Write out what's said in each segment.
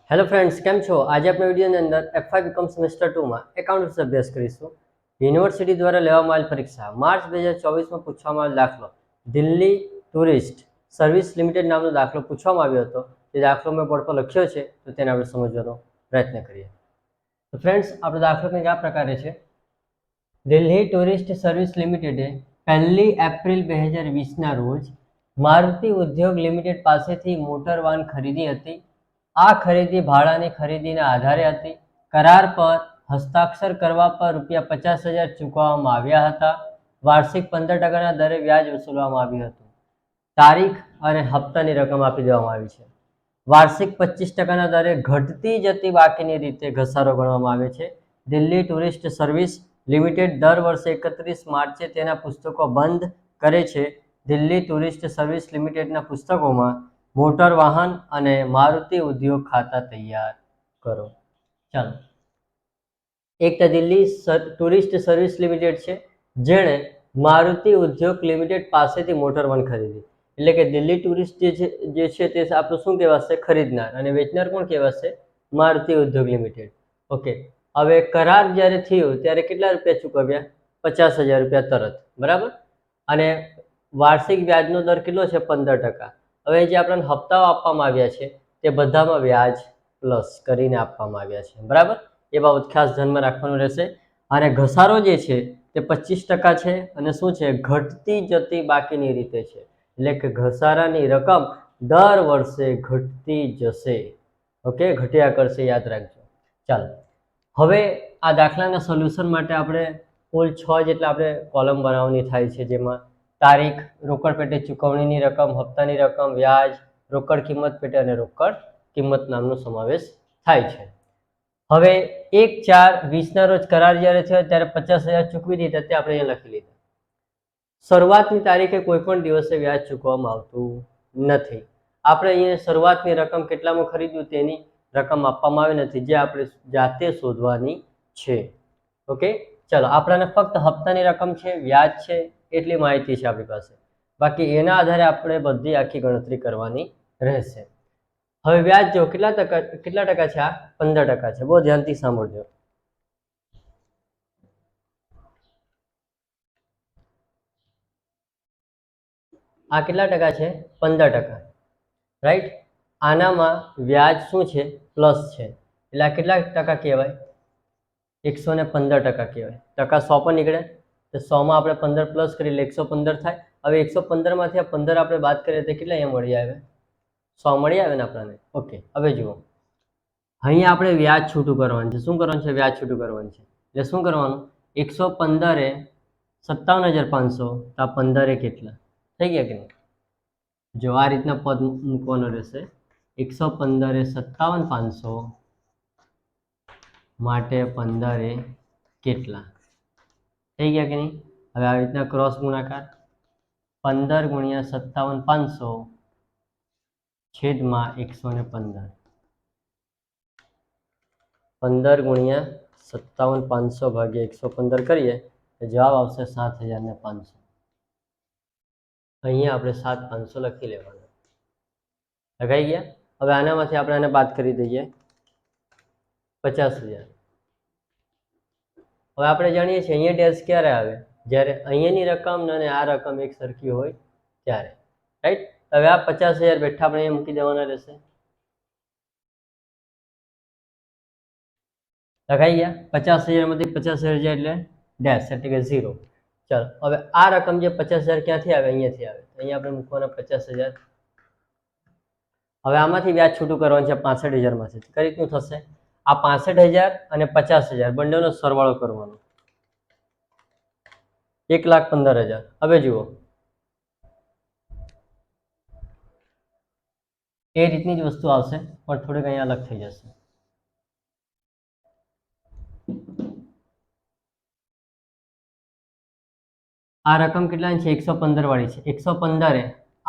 Hello friends, કેમ છો? આજે આપણે વિડીયોની અંદર F5 બીકોમ સેમેસ્ટર 2 માં એકાઉન્ટ વિશે અભ્યાસ કરીશું. યુનિવર્સિટી દ્વારા લેવામાં આવેલ પરીક્ષા માર્ચ 2024 માં પૂછવામાં આવેલ દાખલો દિલ્હી ટુરિસ્ટ સર્વિસ લિમિટેડ નામનો દાખલો પૂછવામાં આવ્યો હતો. તે દાખલો મેં બોર્ડ પર લખ્યો છે, તો તેને આપણે સમજવાનો પ્રયત્ન કરીએ. તો ફ્રેન્ડ્સ, આપણો દાખલો કંઈક આ પ્રકારે છે. દિલ્હી ટુરિસ્ટ સર્વિસ લિમિટેડે 1 એપ્રિલ 2020ના રોજ મારુતિ ઉદ્યોગ લિમિટેડ પાસેથી મોટર વાહન ખરીદી હતી. આ ખરીદી ભાડાની ખરીદીના આધારે હતી. કરાર પર હસ્તાક્ષર કરવા પર ₹50,000 ચૂકવવામાં આવ્યા હતા. વાર્ષિક 15% દરે વ્યાજ વસૂલવામાં આવ્યું હતું. તારીખ અને હપ્તાની રકમ આપી દેવામાં આવી છે. વાર્ષિક 25% દરે ઘટતી જતી બાકીની રીતે ઘસારો ગણવામાં આવે છે. દિલ્હી ટુરિસ્ટ સર્વિસ લિમિટેડ દર વર્ષે 31 માર્ચે તેના પુસ્તકો બંધ કરે છે. દિલ્હી ટુરિસ્ટ સર્વિસ લિમિટેડના પુસ્તકોમાં મોટર વાહન અને મારુતિ ઉદ્યોગ ખાતા તૈયાર કરો. ચાલો, એક તો દિલ્હી ટુરિસ્ટ સર્વિસ લિમિટેડ છે, જેણે મારુતિ ઉદ્યોગ લિમિટેડ પાસેથી મોટર વાહન ખરીદી. એટલે કે દિલ્હી ટુરિસ્ટ જે છે તે આપણું શું કહેવાશે? ખરીદનાર. અને વેચનાર કોણ કહેવાશે? મારુતિ ઉદ્યોગ લિમિટેડ. ઓકે, હવે કરાર જ્યારે થયો ત્યારે કેટલા રૂપિયા ચૂકવ્યા? ₹50,000 તરત, બરાબર. અને વાર્ષિક વ્યાજનો દર કેટલો છે? 15%. હવે જે આપણને હપ્તાઓ આપવામાં આવ્યા છે તે બધામાં વ્યાજ પ્લસ કરીને આપવામાં આવ્યા છે, બરાબર. એ બાબત ખાસ ધ્યાનમાં રાખવાનું રહેશે. અને ઘસારો જે છે તે 25% છે. અને શું છે? ઘટતી જતી બાકીની રીતે છે. એટલે કે ઘસારાની રકમ દર વર્ષે ઘટતી જશે. ઓકે, ઘટ્યા કરશે, યાદ રાખજો. ચાલો, હવે આ દાખલાના સોલ્યુશન માટે આપણે કુલ 6 જેટલા આપણે કોલમ બનાવવાની થાય છે, જેમાં તારીખ, રોકડ પેટે ચૂકવણીની રકમ, હપ્તાની રકમ, વ્યાજ, રોકડ કિંમત પેટે અને રોકડ કિંમત નામનો સમાવેશ થાય છે. હવે 1/4/20ના રોજ કરાર જ્યારે થયો ત્યારે 50,000 ચૂકવી દીધા, તે આપણે અહીંયા લખી લીધા. શરૂઆતની તારીખે કોઈ પણ દિવસે વ્યાજ ચૂકવવામાં આવતું નથી. આપણે અહીંયા શરૂઆતની રકમ કેટલામાં ખરીદ્યું તેની રકમ આપવામાં આવી નથી, જે આપણે જાતે શોધવાની છે. ઓકે, ચલો, આપણને ફક્ત હપ્તાની રકમ છે, વ્યાજ છે, એટલી માહિતી છે આપણી પાસે. બાકી એના આધારે આપણે બધી આખી ગણતરી કરવાની રહેશે. હવે વ્યાજ જો કેટલા ટકા છે? આ 15% છે. બહુ ધ્યાનથી સાંભળજો. આ કેટલા ટકા છે? 15%, રાઈટ. આનામાં વ્યાજ શું છે? પ્લસ છે. એટલે આ કેટલા ટકા કહેવાય? 115% કહેવાય. ટકા 100 પર નીકળે તો 100માં આપણે 15 પ્લસ કરીએ એટલે 115 થાય. હવે 115 માંથી આ 15 આપણે બાદ કરીએ તો કેટલા અહીંયા મળી આવે? 100 મળી આવે ને આપણને. ઓકે, હવે જુઓ, અહીંયા આપણે વ્યાજ છૂટું કરવાનું છે. શું કરવાનું છે? વ્યાજ છૂટું કરવાનું છે. એટલે શું કરવાનું? 115 એ 57,500, તો આ 15 કેટલા થઈ ગયા કે નહીં? જો આ રીતના પદ મૂકવાનો રહેશે. 115 એ 57,500 માટે 15 એ કેટલા થઈ ગયા કે નહીં? હવે આવી રીતના ક્રોસ ગુણાકાર 15 ગુણ્યા 57,500 છેદમાં 115. 15 ગુણ્યા 57,500 ભાગ્યા 115 કરીએ તો જવાબ આવશે 7,500. અહીંયા આપણે 7,500 લખી લેવાનું. લખાઈ ગયા? હવે આનામાંથી આપણે આને બાદ કરી દઈએ, 50,000. હવે આપણે જાણીએ છીએ અહીંયા ડેશ ક્યારે આવે? જ્યારે અહીંયાની રકમ અને આ રકમ એક સરખી હોય ત્યારે, રાઈટ. હવે આ 50,000 બેઠા આપણે અહીંયા મૂકી દેવાના રહેશે. લખાઈ ગયા? 50,000 માંથી 50,000 જાય એટલે ડેશ, એટલે કે 0. ચાલો, હવે આ રકમ જે 50,000 ક્યાંથી આવે? અહીંયાથી આવે. અહીંયા આપણે મૂકવાના 50,000. હવે આમાંથી વ્યાજ છૂટું કરવાનું છે 65,000 માંથી. કઈ રીતનું થશે? આ 65,000 અને 50,000 બંનેનો સરવાળો કરવાનો, 1,15,000. હવે જુઓ, એ રીતની જ વસ્તુ આવશે, પણ થોડીક અહીંયા અલગ થઈ જશે. આ રકમ કેટલાની છે? 115 વાળી છે. 115 એ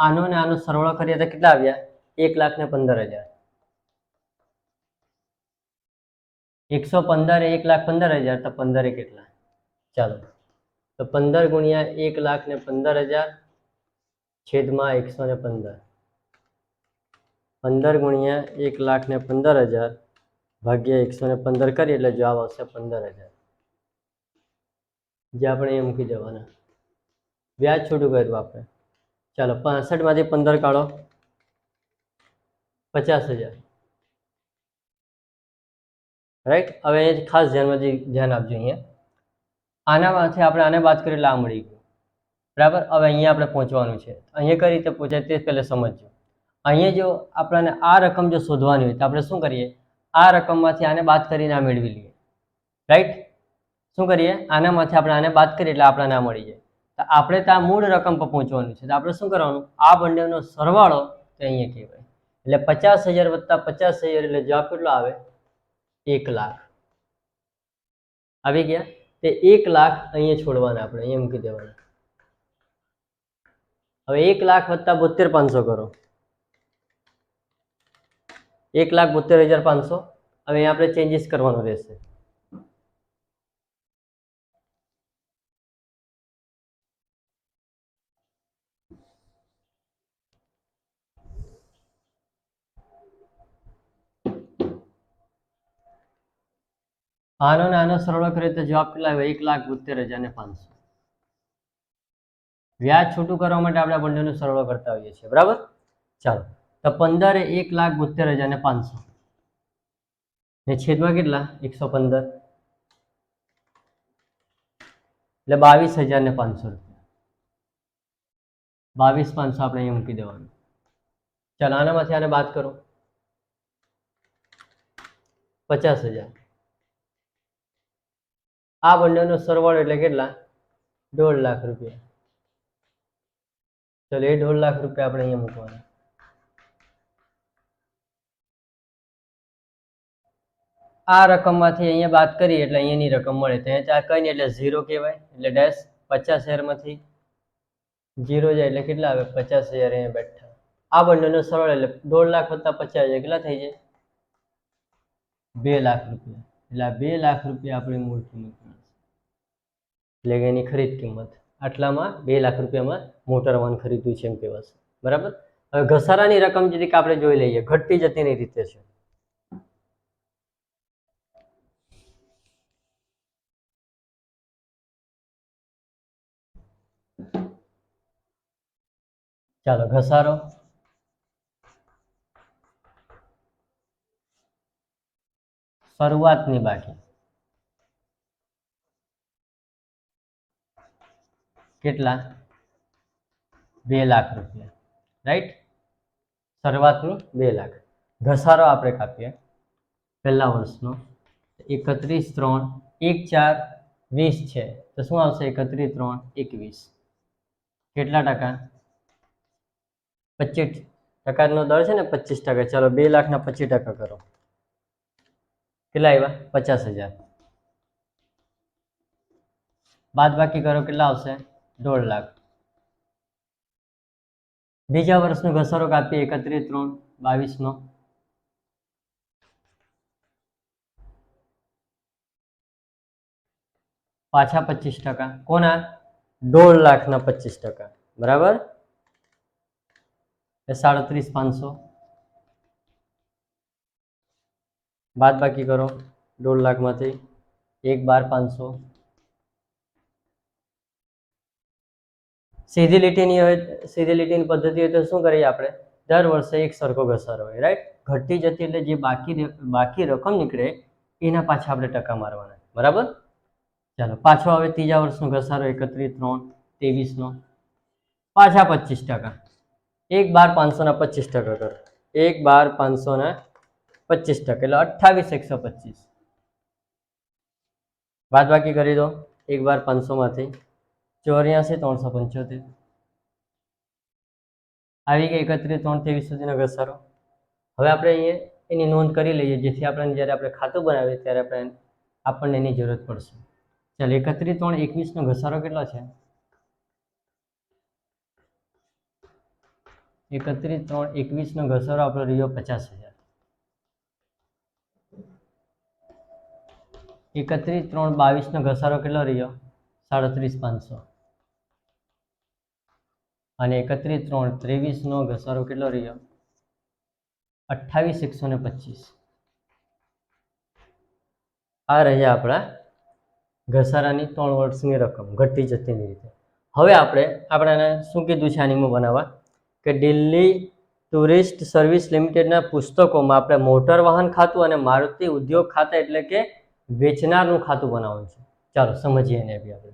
આનો ને આનો સરવાળો કરીએ તો કેટલા આવ્યા? 1,15,000. 115 એ 1,15,000, તો 15 એ કેટલા? ચાલો, તો 15 ગુણ્યા 1,15,000 છેદમાં 115. 15 ગુણ્યા 1,15,000 ભાગ્યા 115 કરીએ એટલે જવાબ આવશે 15,000, જે આપણે એ મૂકી દેવાના. વ્યાજ છૂટું કર્યું આપણે. ચાલો 65 માંથી 15 કાઢો, 50,000. રાઈટ. હવે ખાસ ધ્યાન આપજો. અહીંયા આનામાંથી આપણે આને બાદ કરીએ એટલે આ મળી ગયું. બરાબર. હવે અહીંયા આપણે પહોંચવાનું છે. અહીંયા કઈ રીતે પહોંચાય તે પહેલાં સમજજો. અહીંયા જો આપણને આ રકમ જો શોધવાની હોય તો આપણે શું કરીએ, આ રકમમાંથી આને બાદ કરીને આ મેળવી લઈએ. રાઈટ. શું કરીએ, આનામાંથી આપણે આને બાદ કરીએ એટલે આપણને આ મળી જાય. તો આપણે તો આ મૂળ રકમ પર પહોંચવાનું છે. તો આપણે શું કરવાનું, આ બંનેનો સરવાળો તો અહીંયા કહેવાય. એટલે 50,000 વત્તા 50,000 એટલે જવાબ કેટલો આવે, 1 લાખ. આવી ગયા. તે 1 લાખ અહીંયા છોડવાના, આપણે અહીંયા મૂકી દેવાના. હવે 1 લાખ વત્તા 72,500 કરો, 1,72,500. હવે અહીંયા આપણે ચેન્જીસ કરવાનો રહેશે. આનો ને આનો સરવાળો કરીએ તો જવાબ કેટલા આવે, 1,72,500. વ્યાજ છૂટું કરવા માટે આપણે બંનેનો સરવાળો કરતા હોઈએ છીએ. બરાબર. ચાલો, તો 15 એ 1,72,500 ને છેદમાં કેટલા, 115 એટલે 22,500 રૂપિયા. 22,500 આપણે અહીંયા મૂકી દેવાનું. ચાલો, આનામાંથી આને બાદ કરો, 50,000. આ બંનેનો સરવાળો એટલે કેટલા, 1.5 લાખ રૂપિયા. ચલો, એ 1.5 લાખ રૂપિયા આપણે અહીંયા મૂકવાના. આ રકમમાંથી અહીંયા બાદ કરીએ એટલે અહીંયાની રકમ મળે. તો અહીંયા કઈ નહીં એટલે 0 કહેવાય, એટલે ડેશ. 50,000માંથી 0 જાય એટલે કેટલા આવે, 50,000 અહીંયા બેઠા. આ બંનેનો સરવાળો એટલે 1.5 લાખ વત્તા 50,000 કેટલા થઈ જાય, 2 લાખ રૂપિયા. એટલે આ 2 લાખ રૂપિયા આપણી મૂળ કિંમત મળશે. એટલે કે એની ખરીદ કિંમત આટલામાં 2 લાખ રૂપિયામાં મોટર વાહન ખરીદ્યું છે એમ કહેવાશે. બરાબર. હવે ઘસારાની રકમ જે આપણે જોઈ લઈએ, ઘટતી જતીની રીતે છે. ચાલો, ઘસારો શરૂઆતની બાકી કેટલા, 2 લાખ રૂપિયા. રાઈટ. શરૂઆતનું 2 લાખ. ઘસારો આપણે કાપીએ પહેલા વર્ષનો, 31/3/1/4/20 છે તો શું આવશે, 31/3/21. કેટલા ટકા, 25%નો દર છે ને, 25%. ચાલો, 2 લાખના 25% કરો, કેટલા આવ્યા, 50,000. બાદ બાકી કરો, કેટલા આવશે, 1.5 લાખ. બીજા વર્ષનો ઘસારો કાપીએ 31/3/22 નો, પાછા 25%. કોના, 1.5 લાખના 25%. બરાબર. એ 37,500. બાદ બાકી કરો 1.5 લાખમાંથી 1,12,500. સીધી લીટીની હોય, સીધી લીટીની પદ્ધતિ હોય તો શું કરીએ આપણે, દર વર્ષે એક સરખો ઘસારો હોય. રાઈટ. ઘટતી જતી એટલે જે બાકી રકમ નીકળે એના પાછા આપણે ટકા મારવાના. બરાબર. ચાલો, પાછો હવે ત્રીજા વર્ષનો ઘસારો 31/3/23 નો, પાછા 25%. 1,12,500 ના 25% કરો, 1,12,500 ના 25% એટલે 28,125. બાદ બાકી કરી દો 1,12,500 માંથી 84,375. આવી ગઈ 31/3/23 સુધીનો ઘસારો. હવે આપણે અહીંયા એની નોંધ કરી લઈએ, જેથી આપણને જ્યારે આપણે ખાતું બનાવીએ ત્યારે આપણને એની જરૂરત પડશે. ચાલો, 31/3/21 નો ઘસારો કેટલો છે, 31/3/21 નો ઘસારો આપણો રહ્યો 50,000. 31/3/22 નો ઘસારો કેટલો રહ્યો, 37,500. અને 31/3/23 નો ઘસારો કેટલો રહ્યો, 28,125 આ રહ્યા આપણા ઘસારાની 3 વર્ષની રકમ ઘટતી જતીની રીતે. હવે આપણે શું કીધું છે આની બનાવવા કે દિલ્હી ટુરિસ્ટ સર્વિસ લિમિટેડના પુસ્તકોમાં આપણે મોટર વાહન ખાતું અને મારુતિ ઉદ્યોગ ખાતા એટલે કે વેચનારનું ખાતું બનાવવાનું છે. ચાલો સમજીએ એને બી આપણે.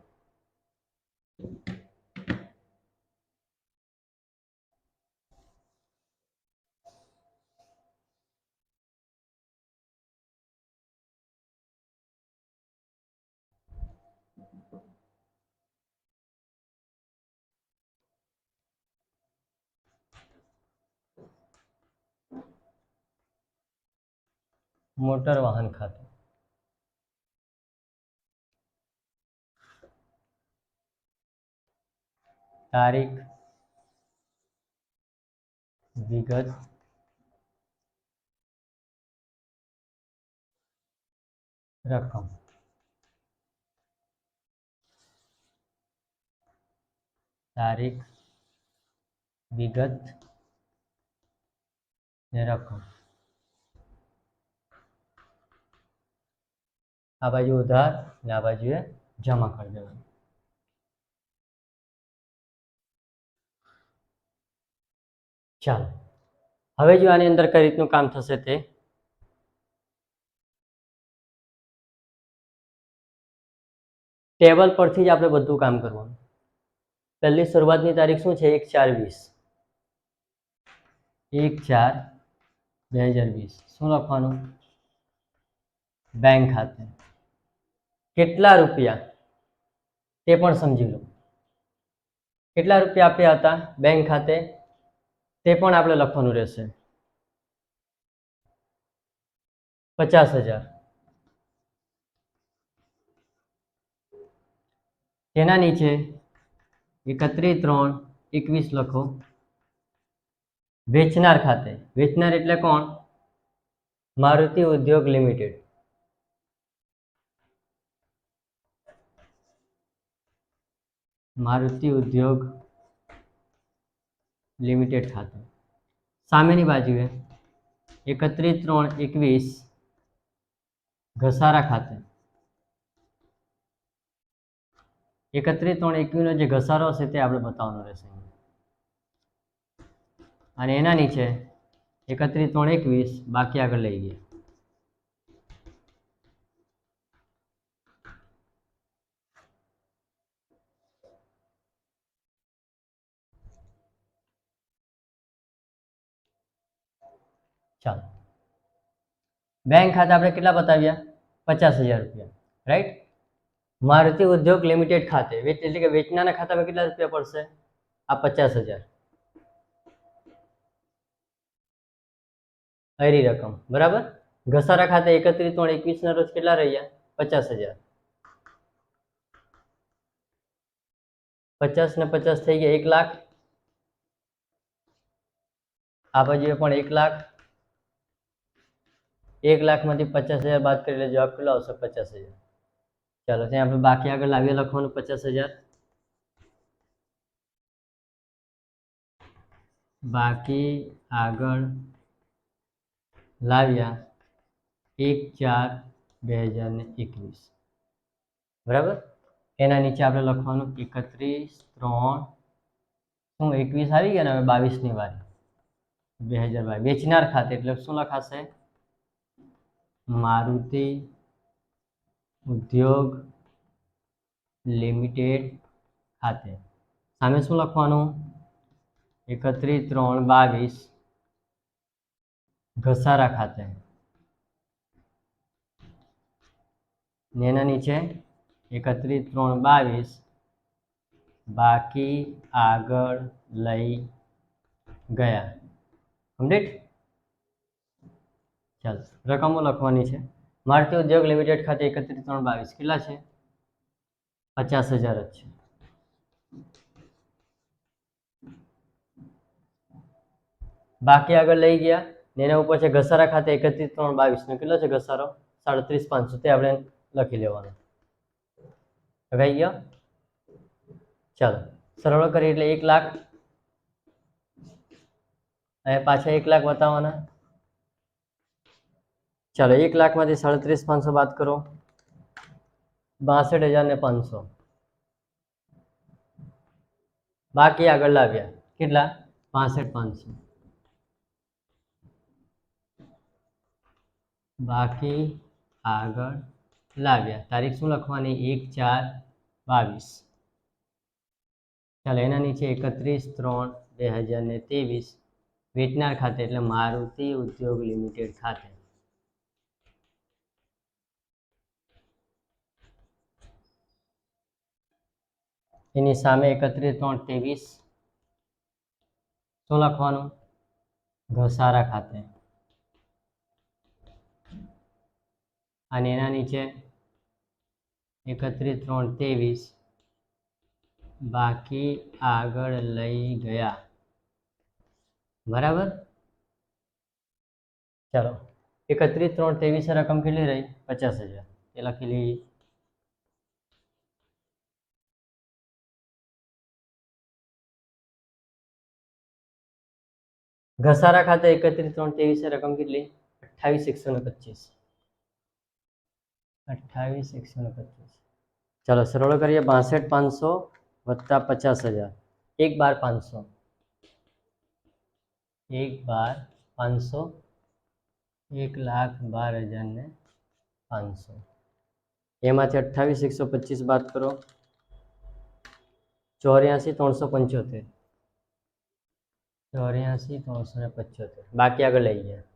મોટર વાહન ખાતું, તારીખ, વિગત, રકમ. તારીખ, વિગત ને રકમ. આ બાજુ ઉધાર ને આ બાજુએ જમા કરી દેવાનું. ચાલો હવે જો આની અંદર કઈ રીતનું કામ થશે તે ટેબલ પરથી જ આપણે બધું કામ કરવાનું. પહેલી શરૂઆતની તારીખ શું છે? 1/4/20. 1/4/2020. શું લખવાનું? બેંક ખાતે. કેટલા રૂપિયા તે પણ સમજી લો. કેટલા રૂપિયા આપ્યા હતા બેંક ખાતે તે પણ આપણે લખવાનું રહેશે. 50,000. તેના નીચે 31/3/21 લખો. વેચનાર ખાતે. વેચનાર એટલે કોણ? મારુતિ ઉદ્યોગ લિમિટેડ. મારુતિ ઉદ્યોગ લિમિટેડ ખાતે. સામેની બાજુએ 31/3/21 ઘસારા ખાતે. 31/3/21 નો જે ઘસારો હશે તે આપણે બતાવવાનો રહેશે. અને એના નીચે 31/3/21 બાકી આગળ લઈ ગયા. ચાલો બેંક ખાતે આપણે કેટલા બતાવ્યા? 50,000 રૂપિયા, રાઈટ. મારુતિ ઉદ્યોગ લિમિટેડ ખાતે એટલે કે વેચનારના ખાતામાં કેટલા રૂપિયા પડશે? આ 50,000 અરી રકમ, બરાબર. ઘસારા ખાતે 31/3/21 ના રોજ કેટલા રહ્યા? 50,000. 50 ને 50 થઈ ગયા 1 લાખ. આ બાજુએ પણ 1 લાખ. 1 લાખમાંથી 50,000 બાદ કરી એટલે જવાબ કેટલો આવશે? 50,000. ચાલો ત્યાં આપણે બાકી આગળ લાવીએ લખવાનું 50,000. બાકી આગળ લાવ્યા 1/4/2021, બરાબર. એના નીચે આપણે લખવાનું 31/3 શું 21 આવી ગયા ને હવે 22ની વારી 2022. વેચનાર ખાતે એટલે શું લખાશે? મારુતિ ઉદ્યોગ લિમિટેડ ખાતે. સામે શું લખવાનું? 31/3/22 ઘસારા ખાતે. એના નીચે 31/3/22 બાકી આગળ લઈ ગયા. કમ્પ્લીટ. ચાલો રકમો લખવાની છે. મારુતિ ઉદ્યોગ લિમિટેડ ખાતે 31/3/22 કેટલા છે? 50,000 જ છે. બાકી આગળ લઈ ગયા ને એના ઉપર છે ઘસારા ખાતે 31/3/22 નો કેટલો છે ઘસારો? 37,500. તે આપણે લખી લેવાનું. લખાઈ ગયો. ચાલો સરળ કરી એટલે 1 લાખ અને પાછા 1 લાખ બતાવવાના. ચાલો 1,00,000માંથી 37,500 બાદ કરો, 62,500 બાકી આગળ લાવ્યા કેટલા 65,500 બાકી આગળ લાવ્યા. તારીખ શું લખવાની 1/4/22. ચાલો એના નીચે 31/3/2023 વેચનાર ખાતે એટલે મારુતિ ઉદ્યોગ લિમિટેડ ખાતે એની સામે 31/3/23 શું લખવાનું ઘસારા ખાતે અને એના નીચે 31/3/23 બાકી આગળ લઈ ગયા. બરાબર. ચાલો 31/3/23 રકમ કેટલી રહી 50,000 એ લખી લઈએ. ઘસારા ખાતે 31/3/23 રકમ કેટલી 28,125. 28,125. ચાલો સરળ કરીએ 62,500 વત્તા 50,000 1/12,500 1/12,500 1,12,500 એમાંથી 28,125 બાદ કરો 84,375 84,375 બાકી આગળ લઈ ગયા.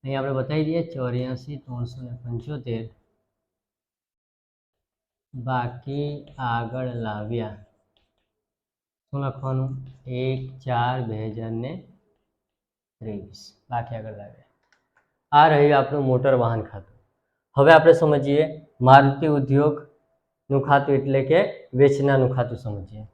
અહીં આપણે બતાવી દઈએ 84,375 બાકી આગળ લાવ્યા. શું લખવાનું 1/4/2023 બાકી આગળ લાવ્યા. આ રહ્યું આપણું મોટર વાહન ખાતું. હવે આપણે સમજીએ મારુતિ ઉદ્યોગનું ખાતું એટલે કે વેચનાનું ખાતું સમજીએ.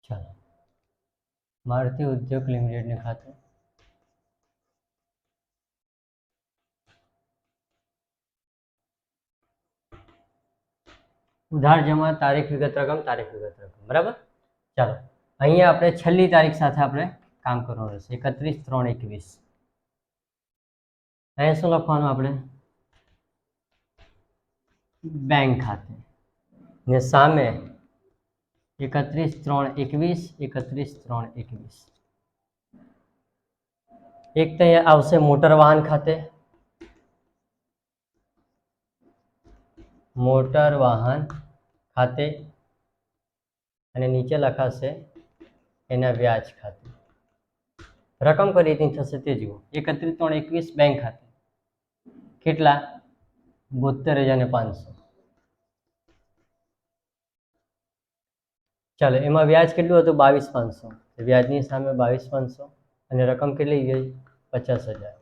ચાલો મારુતિ ઉદ્યોગ લિમિટેડનું ખાતું. ઉધાર જમા તારીખ વિગત રકમ બરાબર. ચાલો અહીંયા આપણે છેલ્લી તારીખ સાથે આપણે કામ કરવાનું રહેશે 31/3/21. અહીંયા શું લખવાનું આપણે બેંક ખાતે ને સામે 31/3/21 31/3/21 એક તો અહીંયા આવશે મોટર વાહન ખાતે અને નીચે લખાશે એના વ્યાજ ખાતે. રકમ કઈ રીતની થશે તે જુઓ 31/3/21 બેંક ખાતે કેટલા 72,500. ચાલો એમાં વ્યાજ કેટલું હતું 22,500 વ્યાજની સામે 22,500 અને રકમ કેટલી ગઈ 50,000.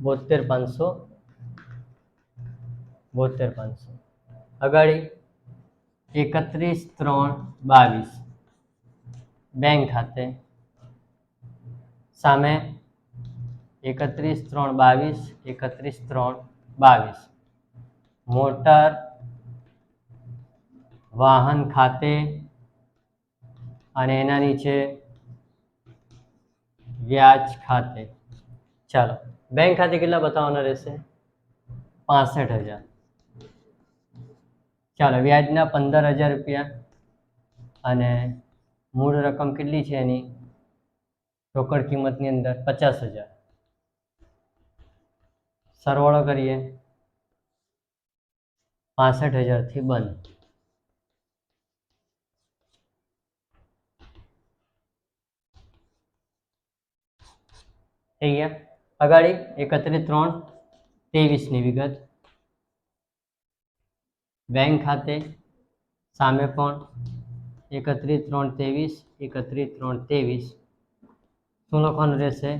72,500 અગાડી 31/3/22 બેંક ખાતે સામે 31/3/22, 31/3/22. મોટર વાહન ખાતે અને એના નીચે વ્યાજ ખાતે. ચાલો, બેંક ખાતે કેટલા બતાવવાના રહેશે? 65,000. ચાલો, વ્યાજના 15,000 રૂપિયા અને મૂળ રકમ કેટલી છે એની રોકડ કિંમતની અંદર? 50,000. સરવાળો કરીએ, 65,000 થી બંધ. થઈ ગયા. અગાડી 31/3/23 ની વિગત. બેંક ખાતે સામે પણ 31/3/23, 31/3/23. શું લખવાનું રહેશે?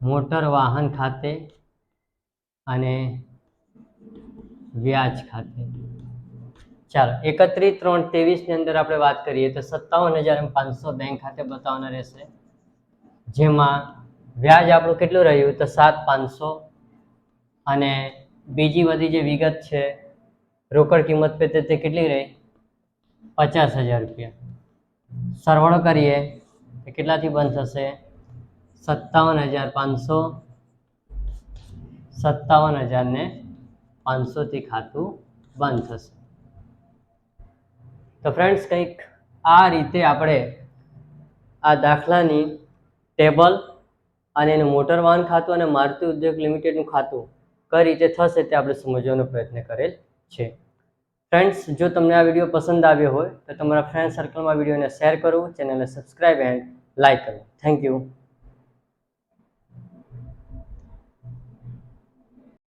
મોટર વાહન ખાતે અને વ્યાજ ખાતે. ચાલો, 31/3/23 ની અંદર આપણે વાત કરીએ તો 57,500 બેંક ખાતે બતાવવાના રહેશે, જેમાં વ્યાજ આપણું કેટલું રહ્યું તો 7,500 અને બીજી બધી જે વિગત છે રોકડ કિંમત પે તે કેટલી રહી? 50,000 રૂપિયા. સરવાળો કરીએ તો કેટલાથી બંધ થશે? 57,500, 57,500 થી ખાતું બંધ થશે. તો ફ્રેન્ડ્સ, કંઈક આ રીતે આપણે આ દાખલાની ટેબલ અને એનું મોટર વાહન ખાતું અને મારુતિ ઉદ્યોગ લિમિટેડનું ખાતું કઈ રીતે થશે તે આપણે સમજવાનો પ્રયત્ન કરેલ છે. ફ્રેન્ડ્સ, જો તમને આ વિડીયો પસંદ આવ્યો હોય તો તમારા ફ્રેન્ડ સર્કલમાં વિડીયોને શેર કરો, ચેનલને સબસ્ક્રાઇબ એન્ડ લાઇક કરો. Thank you.